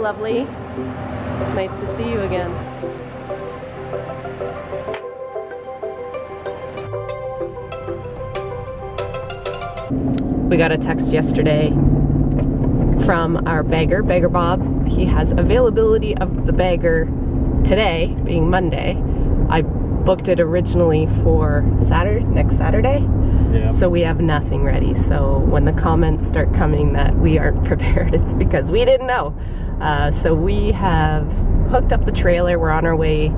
lovely. Nice to see you again. We got a text yesterday from our bagger, Bagger Bob. He has availability of the bagger today, being Monday. I booked it originally for next Saturday. Yeah. So we have nothing ready. So when the comments start coming that we aren't prepared, it's because we didn't know. So we have hooked up the trailer. We're on our way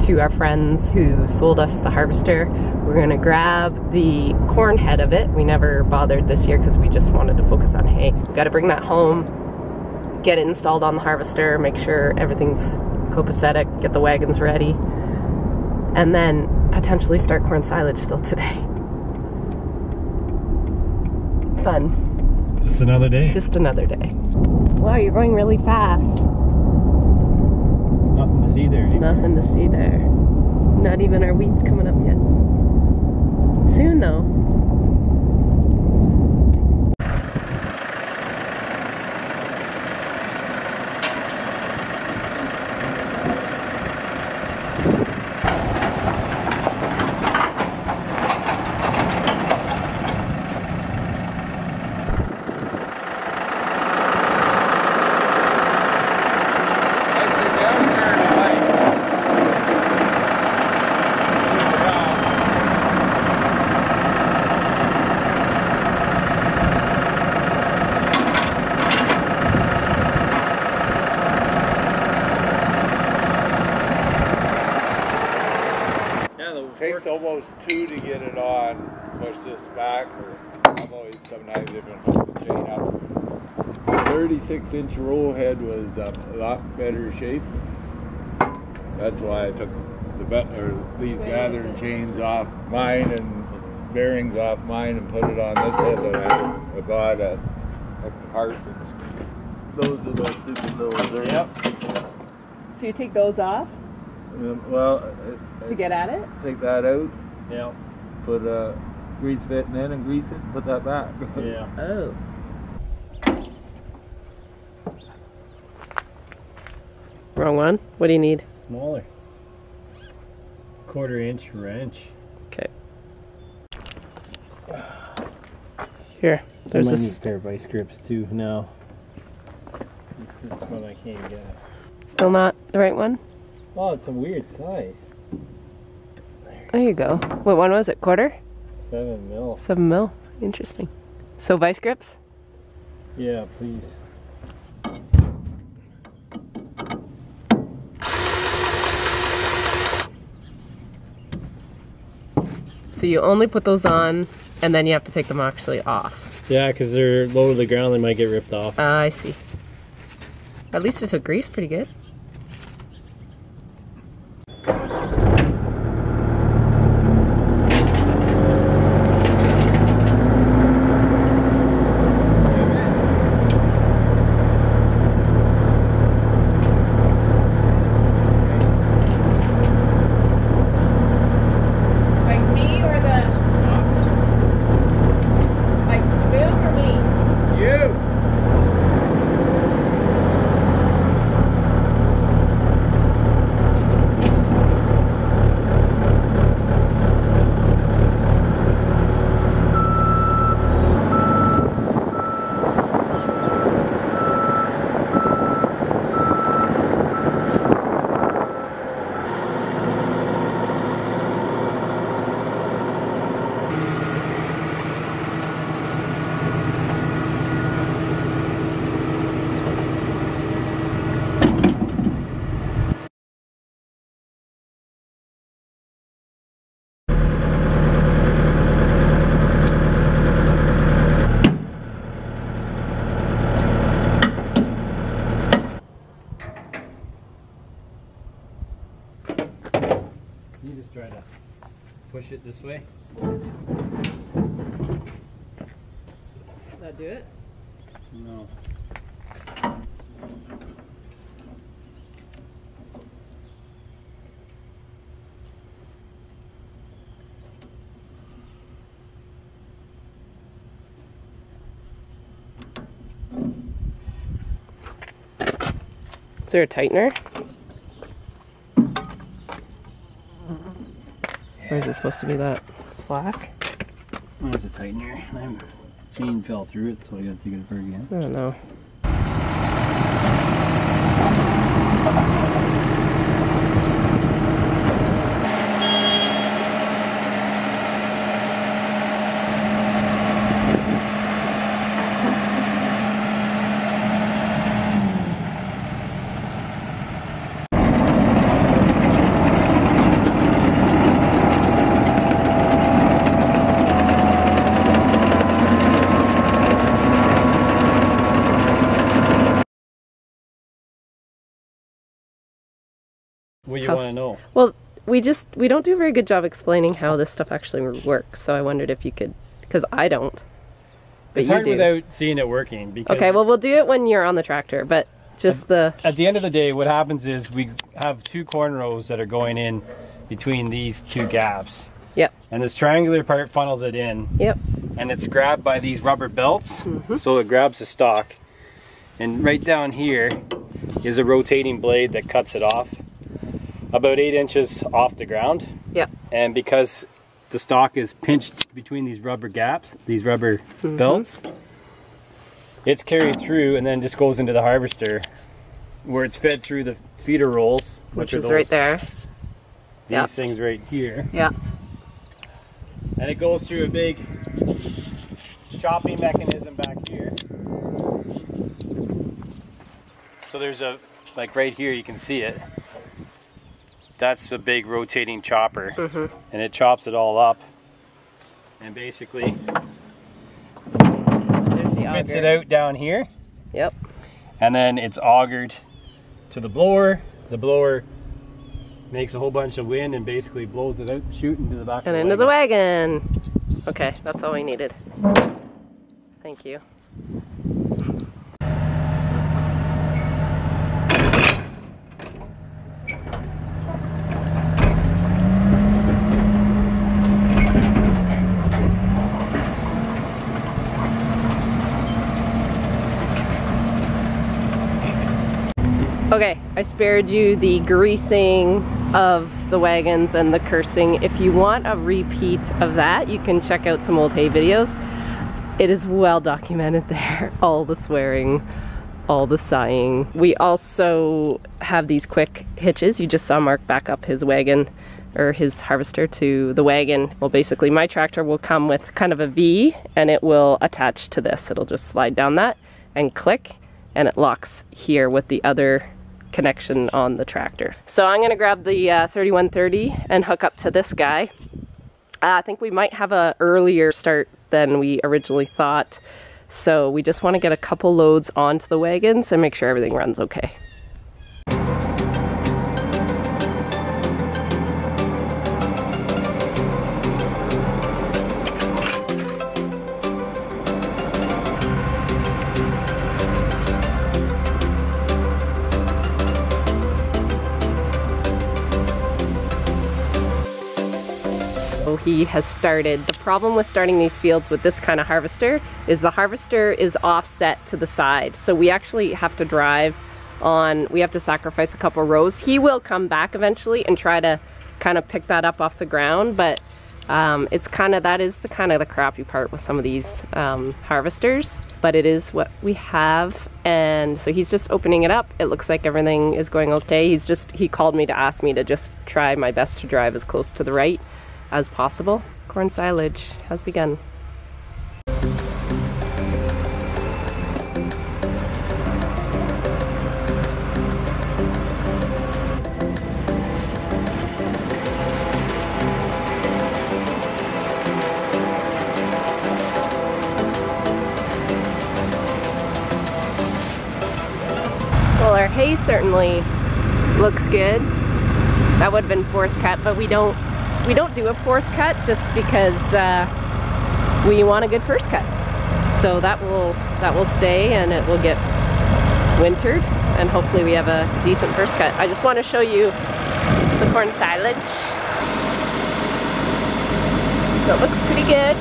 to our friends who sold us the harvester. We're gonna grab the corn head of it. We never bothered this year because we just wanted to focus on hay. We gotta bring that home, get it installed on the harvester, make sure everything's copacetic, get the wagons ready, and then potentially start corn silage still today. Fun. Just another day. Just another day. Wow, you're going really fast. There's nothing to see there anymore. Nothing to see there. Not even our weeds coming up yet. Soon though. Takes almost 2 to get it on, push this back, or I've always sometimes even put the chain up. The 36-inch roll head was a lot better shape. That's why I took these gathering chains off mine and bearings off mine and put it on this head that I bought at Parsons. Those are those stupid little things. Yep. So you take those off? Well, to get at it? Take that out. Yeah. Put a grease fitting in and grease it and put that back. Yeah. Oh. Wrong one? What do you need? Smaller. 1/4-inch wrench. Okay. Here. There's I might this. need a pair of vice grips too now. This one I can't get. Still not the right one? Oh, it's a weird size. There you go. What one was it? 1/4? 7 mil. 7 mil. Interesting. So vice grips? Yeah, please. So you only put those on and then you have to take them actually off. Yeah, because they're low to the ground, they might get ripped off. I see. At least it took grease pretty good. You just try to push it this way. Does that do it? No. Is there a tightener? Or is it supposed to be that slack? Oh, it's a tightener. My chain fell through it, so I gotta take it apart again. I don't know. What do you want to know? Well, we don't do a very good job explaining how this stuff actually works, so I wondered if you could, because I don't. But it's hard without seeing it working. Because okay, well, we'll do it when you're on the tractor, but just at the end of the day, what happens is we have 2 corn rows that are going in between these 2 gaps. Yep. And this triangular part funnels it in. Yep. And it's grabbed by these rubber belts, so it grabs the stalk. And right down here is a rotating blade that cuts it off, about 8 inches off the ground. Yep. And because the stalk is pinched between these rubber gaps, these rubber belts, it's carried through and then just goes into the harvester, where it's fed through the feeder rolls, which is right there. These things right here. Yeah. And it goes through a big chopping mechanism back here. So there's a, like right here, you can see it. That's a big rotating chopper, and it chops it all up, and basically spits it out down here. Yep. And then it's augered to the blower. The blower makes a whole bunch of wind and basically blows it out, shoot into the back of the wagon. And into the wagon. Okay, that's all we needed. Thank you. Okay, I spared you the greasing of the wagons and the cursing. If you want a repeat of that, you can check out some old hay videos. It is well documented there. All the swearing, all the sighing. We also have these quick hitches. You just saw Mark back up his wagon or his harvester to the wagon. Well, basically my tractor will come with kind of a V and it will attach to this. It'll just slide down that and click, and it locks here with the other connection on the tractor. So I'm gonna grab the 3130 and hook up to this guy. I think we might have a earlier start than we originally thought. So we just wanna get a couple loads onto the wagons and make sure everything runs okay. He has started. The problem with starting these fields with this kind of harvester is the harvester is offset to the side. So we actually have to drive on, we have to sacrifice a couple rows. He will come back eventually and try to kind of pick that up off the ground, but it's kind of, that is the kind of the crappy part with some of these harvesters, but it is what we have. And so he's just opening it up. It looks like everything is going okay. He called me to ask me to just try my best to drive as close to the right as possible. Corn silage has begun. Well, our hay certainly looks good. That would have been 4th cut, but we don't do a 4th cut just because we want a good 1st cut. So that will stay and it will get wintered, and hopefully we have a decent 1st cut. I just want to show you the corn silage. So it looks pretty good.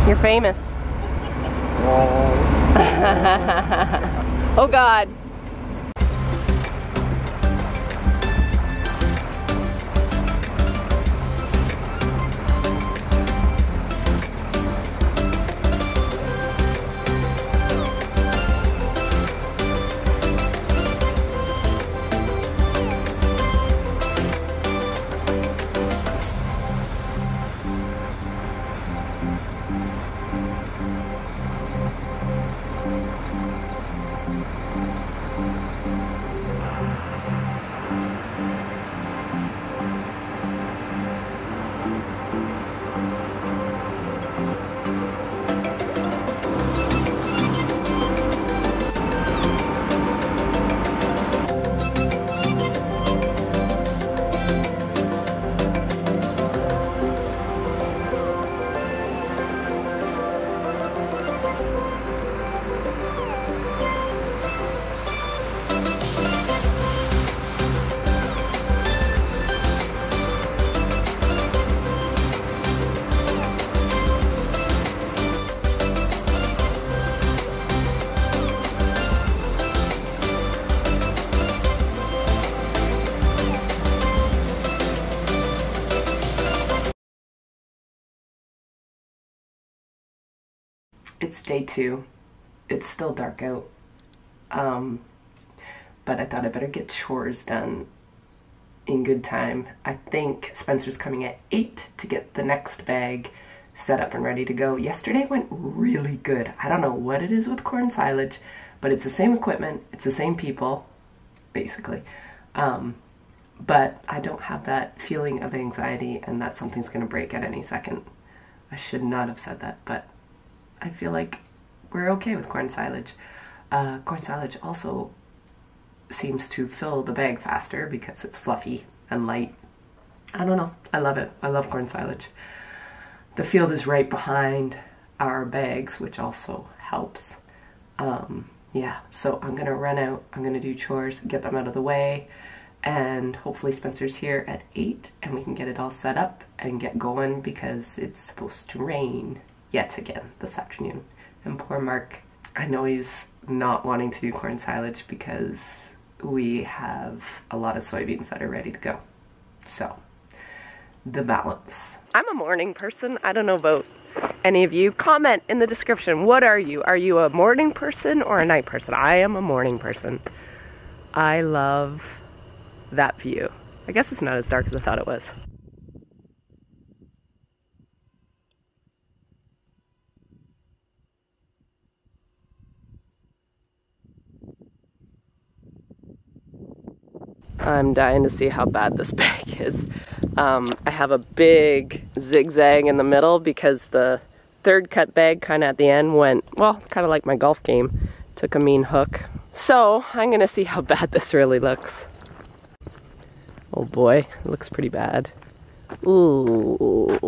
You're famous. Oh God. It's day 2. It's still dark out. But I thought I better get chores done in good time. I think Spencer's coming at 8 to get the next bag set up and ready to go. Yesterday went really good. I don't know what it is with corn silage, but it's the same equipment, it's the same people, basically. But I don't have that feeling of anxiety and that something's gonna break at any second. I should not have said that, but I feel like we're okay with corn silage. Corn silage also seems to fill the bag faster because it's fluffy and light. I don't know. I love it. I love corn silage. The field is right behind our bags, which also helps. Yeah, so I'm gonna run out. I'm gonna do chores, get them out of the way, and hopefully Spencer's here at 8 and we can get it all set up and get going because it's supposed to rain yet again this afternoon. And poor Mark, I know he's not wanting to do corn silage because we have a lot of soybeans that are ready to go. So, the balance. I'm a morning person. I don't know about any of you. Comment in the description. What are you? Are you a morning person or a night person? I am a morning person. I love that view. I guess it's not as dark as I thought it was. I'm dying to see how bad this bag is. I have a big zigzag in the middle because the third cut bag kind of at the end went, well, kind of like my golf game, took a mean hook. So I'm gonna see how bad this really looks. Oh boy, it looks pretty bad. Ooh.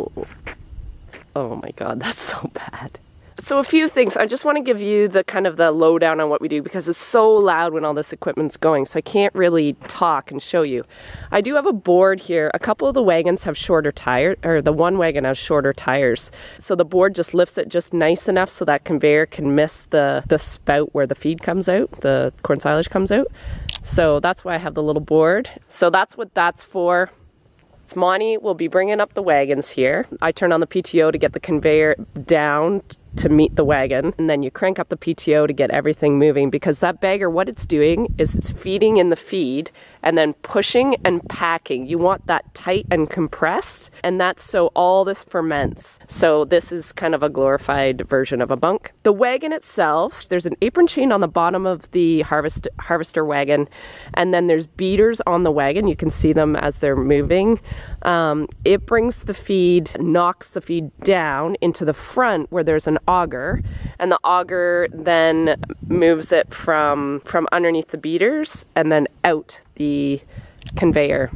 Oh my God, that's so bad. So a few things. I just want to give you the kind of the lowdown on what we do because it's so loud when all this equipment's going, so I can't really talk and show you. I do have a board here. A couple of the wagons have shorter tires, or the one wagon has shorter tires. So the board just lifts it just nice enough so that conveyor can miss the spout where the feed comes out, the corn silage comes out. So that's why I have the little board. So that's what that's for. Monty will be bringing up the wagons here. I turn on the PTO to get the conveyor down to meet the wagon, and then you crank up the PTO to get everything moving, because that bagger, what it's doing is it's feeding in the feed and then pushing and packing. You want that tight and compressed, and that's so all this ferments. So this is kind of a glorified version of a bunk. The wagon itself, there's an apron chain on the bottom of the harvester wagon, and then there's beaters on the wagon. You can see them as they're moving. It brings the feed, knocks the feed down into the front where there's an auger, and the auger then moves it from underneath the beaters and then out the conveyor.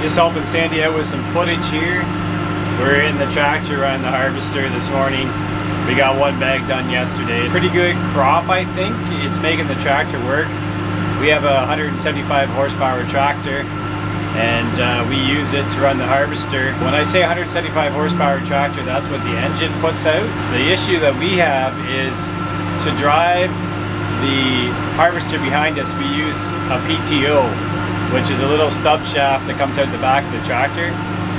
Just helping Sandy out with some footage here. We're in the tractor running the harvester this morning. We got one bag done yesterday. Pretty good crop, I think. It's making the tractor work. We have a 175 horsepower tractor, and we use it to run the harvester. When I say 175 horsepower tractor, that's what the engine puts out. The issue that we have is to drive the harvester behind us, we use a PTO, which is a little stub shaft that comes out the back of the tractor,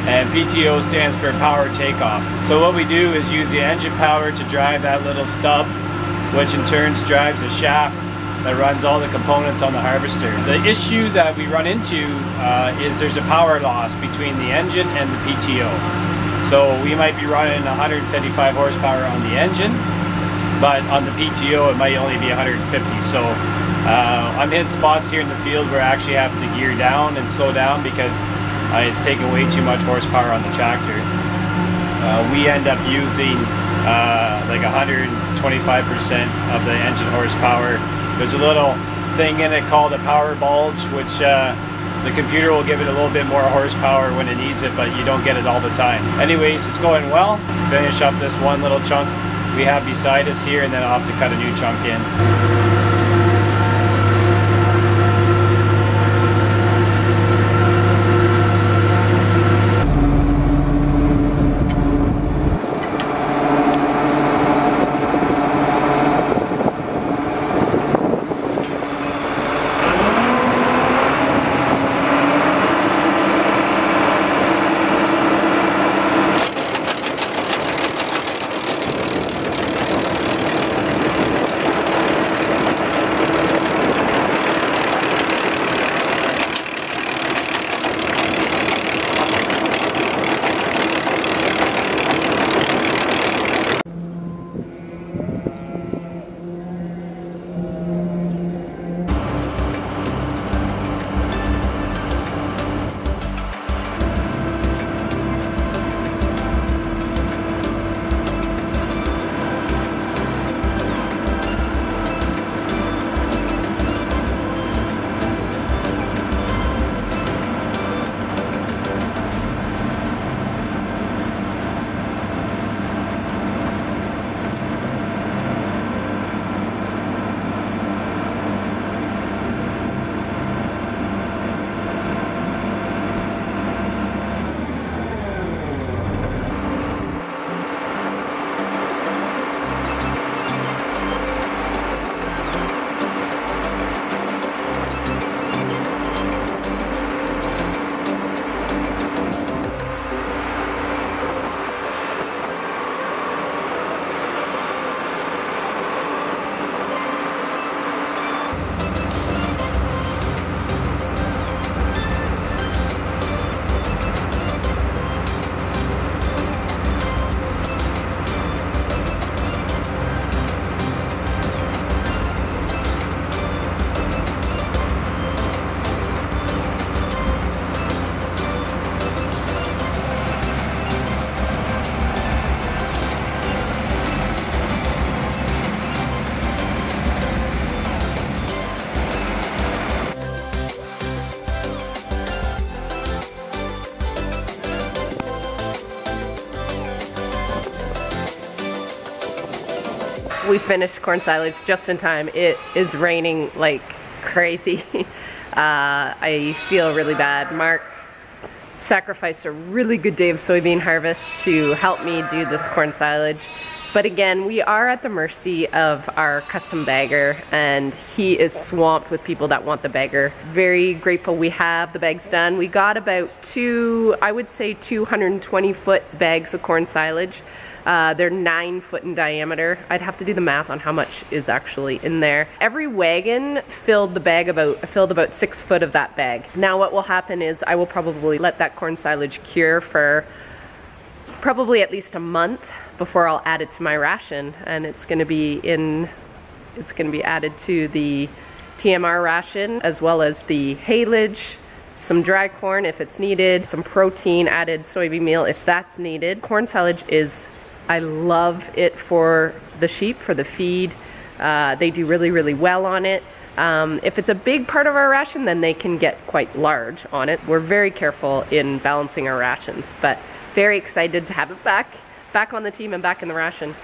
and PTO stands for power takeoff. So what we do is use the engine power to drive that little stub, which in turn drives a shaft that runs all the components on the harvester. The issue that we run into is there's a power loss between the engine and the PTO. So we might be running 175 horsepower on the engine, but on the PTO it might only be 150. So I'm hitting spots here in the field where I actually have to gear down and slow down because it's taking way too much horsepower on the tractor. We end up using like 125% of the engine horsepower. There's a little thing in it called a power bulge, which the computer will give it a little bit more horsepower when it needs it, but you don't get it all the time. Anyways, it's going well. Finish up this one little chunk we have beside us here, and then I'll have to cut a new chunk in. We finished corn silage just in time. It is raining like crazy. I feel really bad. Mark sacrificed a really good day of soybean harvest to help me do this corn silage. But again, we are at the mercy of our custom bagger, and he is swamped with people that want the bagger. Very grateful we have the bags done. We got about I would say 220-foot bags of corn silage. They're 9 foot in diameter. I'd have to do the math on how much is actually in there. Every wagon filled about 6 foot of that bag. Now what will happen is I will probably let that corn silage cure for probably at least a month before I'll add it to my ration, and it's going to be added to the TMR ration, as well as the haylage, some dry corn if it's needed, some protein added soybean meal if that's needed. Corn silage I love it for the sheep, for the feed. They do really, really well on it. If it's a big part of our ration, then they can get quite large on it. We're very careful in balancing our rations, but very excited to have it back on the team and back in the ration.